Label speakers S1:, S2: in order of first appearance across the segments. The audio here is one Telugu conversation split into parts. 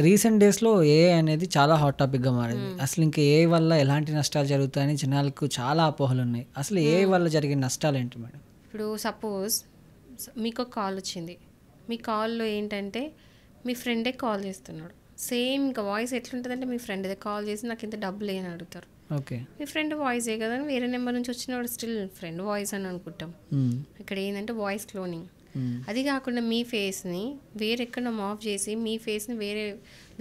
S1: రీసెంట్ డేస్‌లో ఏఐ అనేది చాలా హాట్ టాపిక్‌గా మారింది. అసలు ఇంక ఏఐ వల్ల ఎలాంటి నష్టాలు జరుగుతాయని జనాలకు చాలా అపోహలున్నాయి. అసలు ఏఐ వల్ల జరిగే నష్టాలేంటి మేడం?
S2: ఇప్పుడు సపోజ్ మీకు ఒక కాల్ వచ్చింది. మీ కాల్‌లో ఏంటంటే మీ ఫ్రెండే కాల్ చేస్తున్నాడు. సేమ్ ఇంకా వాయిస్ ఎట్లుంటదంటే మీ ఫ్రెండ్‌దే కాల్ చేసి నాకింత డబ్బులియ్యి అని అడుగుతారు.
S1: ఓకే.
S2: మీ ఫ్రెండ్ వాయిసే కదా అని వేరే నెంబర్ నుంచి వచ్చినవాడు స్టిల్ ఫ్రెండ్ వాయిస్ అని అనుకుంటాం. ఇక్కడ ఏంటంటే వాయిస్ క్లోనింగ్. అది కాకుండా మీ ఫేస్‌ని వేరెక్కడో మాఫ్ చేసి మీ ఫేస్‌ని వేరే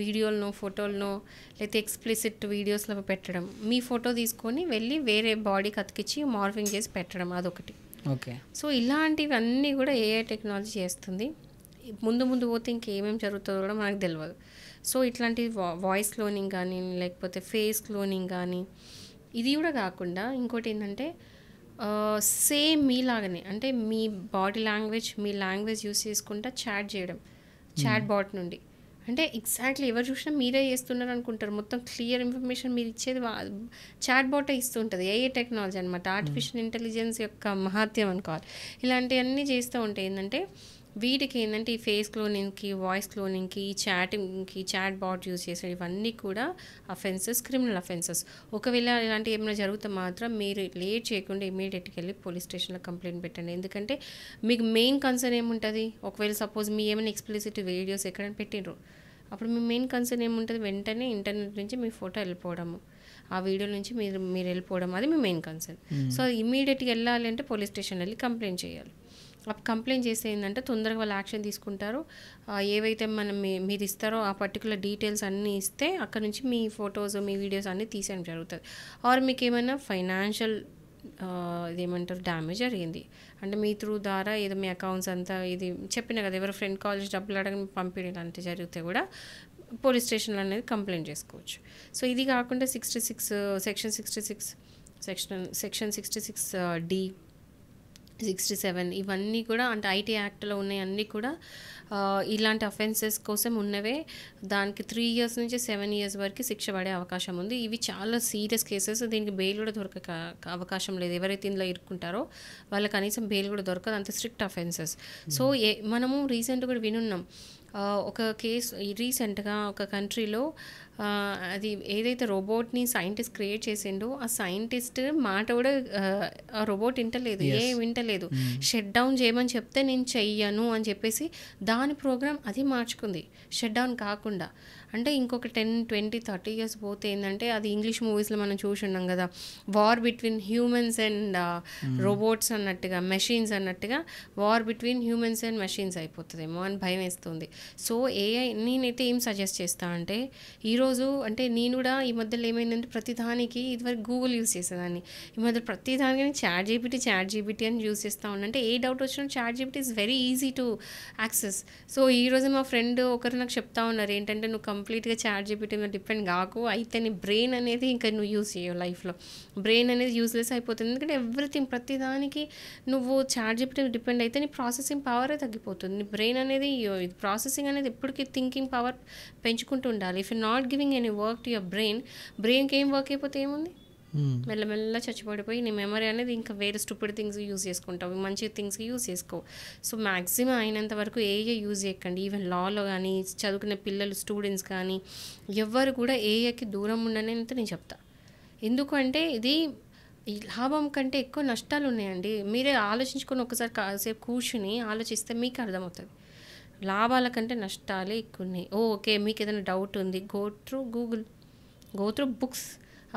S2: వీడియోలనో, ఫోటోలనో లేకపోతే ఎక్స్‌ప్లిసిట్ వీడియోస్‌లో పెట్టడం. మీ ఫోటో తీసుకొని వెళ్ళి వేరే బాడీకి అతికిచ్చి మార్ఫింగ్ చేసి పెట్టడం అదొకటి.
S1: ఓకే.
S2: సో ఇలాంటివన్నీ కూడా ఏఐ టెక్నాలజీ చేస్తుంది. ముందు ముందు పోతే ఇంకేమేమి జరుగుతుందో కూడా మనకు తెలియదు. సో ఇట్లాంటి వాయిస్ క్లోనింగ్ కానీ లేకపోతే ఫేస్ క్లోనింగ్ కానీ ఇది కూడా కాకుండా ఇంకోటి ఏంటంటే సేమ్ మీలాగానే అంటే మీ బాడీ లాంగ్వేజ్ మీ లాంగ్వేజ్ యూస్ చేసుకుంటా చాట్ చేయడం చాట్ బాట్ నుండి. అంటే ఎగ్జాక్ట్లీ ఎవరు చూసినా మీరే చేస్తున్నారు అనుకుంటారు. మొత్తం క్లియర్ ఇన్ఫర్మేషన్ మీరు ఇచ్చేది చాట్ బాటే ఇస్తుంటుంది. ఏఐ టెక్నాలజీ అనమాట. ఆర్టిఫిషియల్ ఇంటెలిజెన్స్ యొక్క మహత్యం అనుకోవాలి. ఇలాంటివన్నీ చేస్తూ ఉంటే ఏంటంటే వీటికి ఏంటంటే ఈ ఫేస్ క్లోనింగ్కి, వాయిస్ క్లోనింగ్కి, ఈ చాటింగ్కి, చాట్ బాట్ యూజ్ చేసే ఇవన్నీ కూడా అఫెన్సెస్, క్రిమినల్ అఫెన్సెస్. ఒకవేళ ఇలాంటివి ఏమైనా జరిగితే మాత్రం మీరు లేట్ చేయకుండా ఇమీడియట్గా వెళ్ళి పోలీస్ స్టేషన్లో కంప్లైంట్ పెట్టండి. ఎందుకంటే మీకు మెయిన్ కన్సర్న్ ఏముంటుంది? ఒకవేళ సపోజ్ మీ ఏమైనా ఎక్స్ప్లిసిట్ వీడియోస్ ఎక్కడైనా పెట్టిండ్రు, అప్పుడు మీ మెయిన్ కన్సర్న్ ఏముంటుంది? వెంటనే ఇంటర్నెట్ నుంచి మీ ఫోటో వెళ్ళిపోవడము, ఆ వీడియో నుంచి మీరు వెళ్ళిపోవడం, అది మీ మెయిన్ కన్సర్న్. సో ఇమీడియట్గా వెళ్ళాలి అంటే పోలీస్ స్టేషన్ వెళ్ళి కంప్లైంట్ చేయాలి. అప్పుడు కంప్లైంట్ చేస్తే ఏంటంటే తొందరగా వాళ్ళు యాక్షన్ తీసుకుంటారు. ఏవైతే మీరు ఇస్తారో ఆ పర్టికులర్ డీటెయిల్స్ అన్నీ ఇస్తే అక్కడ నుంచి మీ ఫొటోస్, మీ వీడియోస్ అన్నీ తీసేయడం జరుగుతుంది. ఆర్ మీకు ఏమైనా ఫైనాన్షియల్ ఇదేమంటారు డ్యామేజ్ జరిగింది అంటే మీ త్రూ ద్వారా ఏదో మీ అకౌంట్స్ అంతా ఇది చెప్పిన కదా ఎవరో ఫ్రెండ్ కాల్ చేసి డబ్బులు అడగని పంపించడం లాంటివి జరిగితే కూడా పోలీస్ స్టేషన్లో అనేది కంప్లైంట్ చేసుకోవచ్చు. సో ఇది కాకుండా సెక్షన్ 66D 67 ఇవన్నీ కూడా అంటే ఐటీ యాక్ట్లో ఉన్నాయి. అన్నీ కూడా ఇలాంటి అఫెన్సెస్ కోసం ఉన్నవే. దానికి 3 years నుంచి 7 years వరకు శిక్ష పడే అవకాశం ఉంది. ఇవి చాలా సీరియస్ కేసెస్. దీనికి బెయిల్ కూడా దొరక అవకాశం లేదు. ఎవరైతే ఇందులో ఇరుక్కుంటారో వాళ్ళకి కనీసం బెయిల్ కూడా దొరకదు. అంత స్ట్రిక్ట్ అఫెన్సెస్. సో మనము రీసెంట్ కూడా వినున్నాం ఒక కేసు రీసెంట్గా ఒక కంట్రీలో అది ఏదైతే రోబోట్ని సైంటిస్ట్ క్రియేట్ చేసిండో ఆ సైంటిస్ట్ మాట కూడా ఆ రోబోట్ వింటలేదు, వింటలేదు. షట్ డౌన్ చేయమని చెప్తే నేను చెయ్యను అని చెప్పేసి దాని ప్రోగ్రామ్ అది మార్చుకుంది షట్ డౌన్ కాకుండా. అంటే ఇంకొక 10, 20, 30 years పోతే ఏంటంటే అది ఇంగ్లీష్ మూవీస్లో మనం చూసి ఉన్నాం కదా, war between humans and robots అన్నట్టుగా, మెషిన్స్ అన్నట్టుగా war between humans and machines అయిపోతుందేమో అని భయం వేస్తుంది. సో ఏఐ నేనైతే ఏం సజెస్ట్ చేస్తా అంటే ఈరోజు అంటే నేను కూడా ఈ మధ్యలో ఏమైందంటే ప్రతిదానికి ఇదివరకు గూగుల్ యూస్ చేసేదాన్ని, ఈ మధ్య ప్రతిదానికి చాట్ జీపీటీ అని యూస్ చేస్తూ ఉన్నా. అంటే ఏ డౌట్ వచ్చినా chat GPT is very easy to access. So ఈరోజు మా ఫ్రెండ్ ఒకరు నాకు చెప్తా ఉన్నారు ఏంటంటే నువ్వు కంప్లీట్గా చాట్ జీపీటీ మీద డిపెండ్ కాకు, అయితే నీ బ్రెయిన్ అనేది ఇంకా నువ్వు యూస్ చేయవు లైఫ్లో. బ్రెయిన్ అనేది యూస్లెస్ అయిపోతుంది. ఎందుకంటే ఎవ్రీథింగ్ ప్రతిదానికి నువ్వు చాట్ జీపీటీ మీద డిపెండ్ అయితే నీ ప్రాసెసింగ్ పవరే తగ్గిపోతుంది. నీ బ్రెయిన్ అనేది ప్రాసెసింగ్ అనేది ఎప్పటికీ థింకింగ్ పవర్ పెంచుకుంటూ ఉండాలి. If you not giving any work to your బ్రెయిన్కి ఏం వర్క్ అయిపోతే ఏముంది, మెల్లమెల్ల చచ్చిపడిపోయి నీ మెమరీ అనేది ఇంకా వేరే స్టూపిడ్ థింగ్స్ యూజ్ చేసుకుంటావు, మంచి థింగ్స్కి యూజ్ చేసుకో. సో మ్యాక్సిమం అయినంత వరకు ఏఐ యూజ్ చేయకండి. ఈవెన్ లాలో కానీ చదువుకునే పిల్లలు, స్టూడెంట్స్ కానీ ఎవ్వరు కూడా ఏఐకి దూరం ఉండని నేను చెప్తా. ఎందుకంటే ఇది ఈ లాభం కంటే ఎక్కువ నష్టాలు ఉన్నాయండి. మీరే ఆలోచించుకొని ఒకసారి కాసేపు కూర్చుని ఆలోచిస్తే మీకు అర్థమవుతుంది. లాభాల కంటే నష్టాలే ఎక్కువ ఉన్నాయి. ఓకే మీకు ఏదైనా డౌట్ ఉంది, గో త్రూ బుక్స్,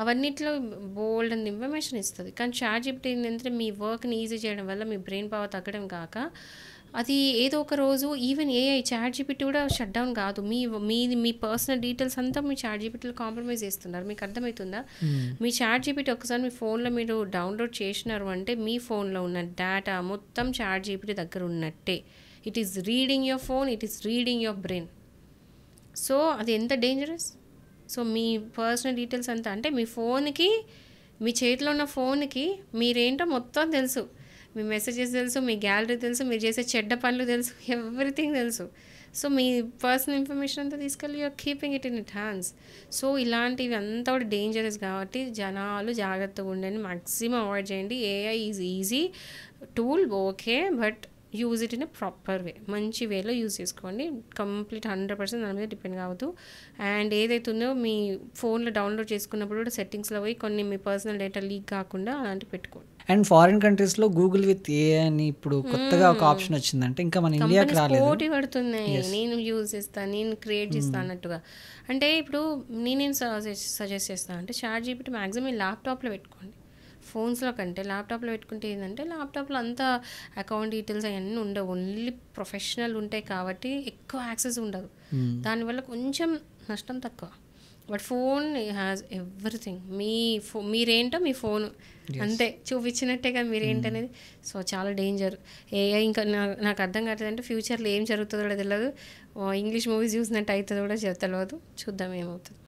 S2: అవన్నిట్లో బోల్డ్ అండ్ ఇన్ఫర్మేషన్ ఇస్తుంది. కానీ చాట్ జీపీటీ ఏంటంటే మీ వర్క్ని ఈజీ చేయడం వల్ల మీ బ్రెయిన్ పవర్ తగ్గడం కాక అది ఏదో ఒక రోజు ఈవెన్ ఏఐ చాట్ జీపీటీ కూడా షట్ డౌన్ కాదు. మీ పర్సనల్ డీటెయిల్స్ అంతా మీ చాట్ జీపీటీలో కాంప్రమైజ్ చేస్తున్నారు. మీకు అర్థమవుతుందా? మీ చాట్ జీపీటీ ఒకసారి మీ ఫోన్లో మీరు డౌన్లోడ్ చేసినారు అంటే మీ ఫోన్లో ఉన్న డేటా మొత్తం చాట్ జీపీటీ దగ్గర ఉన్నట్టే. It is reading your phone, it is reading your brain. So అది ఎంత డేంజరస్. సో మీ పర్సనల్ డీటెయిల్స్ అంతా అంటే మీ ఫోన్కి, మీ చేతిలో ఉన్న ఫోన్కి మీరేంటో మొత్తం తెలుసు. మీ మెసేజెస్ తెలుసు, మీ గ్యాలరీ తెలుసు, మీరు చేసే చెడ్డ పనులు తెలుసు, ఎవ్రీథింగ్ తెలుసు. సో మీ పర్సనల్ ఇన్ఫర్మేషన్ అంతా తీసుకెళ్ళి you're keeping it in it hands. So ఇలాంటివి అంతా కూడా డేంజరస్ కాబట్టి జనాలు జాగ్రత్తగా ఉండండి, మ్యాక్సిమం అవాయిడ్ చేయండి. AI is easy tool okay, but use it in a proper way, మంచి వేలో యూజ్ చేసుకోండి. కంప్లీట్ 100% దాని మీద డిపెండ్ కావద్దు. అండ్ ఏదైతే ఉందో మీ ఫోన్లో డౌన్లోడ్ చేసుకున్నప్పుడు కూడా సెట్టింగ్స్లో పోయి కొన్ని మీ పర్సనల్ డేటా లీక్ కాకుండా అలాంటివి పెట్టుకోండి.
S1: అండ్ ఫారిన్ కంట్రీస్లో గూగుల్ విత్ ఏ అని ఇప్పుడు కొత్తగా ఒక ఆప్షన్ వచ్చిందంటే ఇంకా మన ఇండియాకి
S2: కంపెనీస్
S1: రాలేదు.
S2: పోటీ పడుతున్నాయి, నేను యూజ్ చేస్తాను, నేను క్రియేట్ చేస్తాను అన్నట్టుగా. అంటే ఇప్పుడు నేనేం సజెస్ట్ చేస్తాను అంటే చాట్ జీపీటీ మ్యాక్సిమం మీ ల్యాప్టాప్లో పెట్టుకోండి. ఫోన్స్లో కంటే ల్యాప్టాప్లో పెట్టుకుంటే ఏంటంటే ల్యాప్టాప్లో అంతా అకౌంట్ డీటెయిల్స్ అవన్నీ ఉండవు, ఓన్లీ ప్రొఫెషనల్ ఉంటాయి కాబట్టి ఎక్కువ యాక్సెస్ ఉండదు. దానివల్ల కొంచెం నష్టం తక్కువ. But phone has everything. మీరేంటో మీ ఫోన్ అంతే చూపించినట్టే కదా మీరేంటనేది. సో చాలా డేంజర్. ఇంకా నాకు అర్థం కావట్లేదు అంటే ఫ్యూచర్లో ఏం జరుగుతుందో కూడా తెలియదు. ఇంగ్లీష్ మూవీస్ చూసినట్టు అవుతుందో కూడా తెలియదు. చూద్దాం ఏమవుతుంది.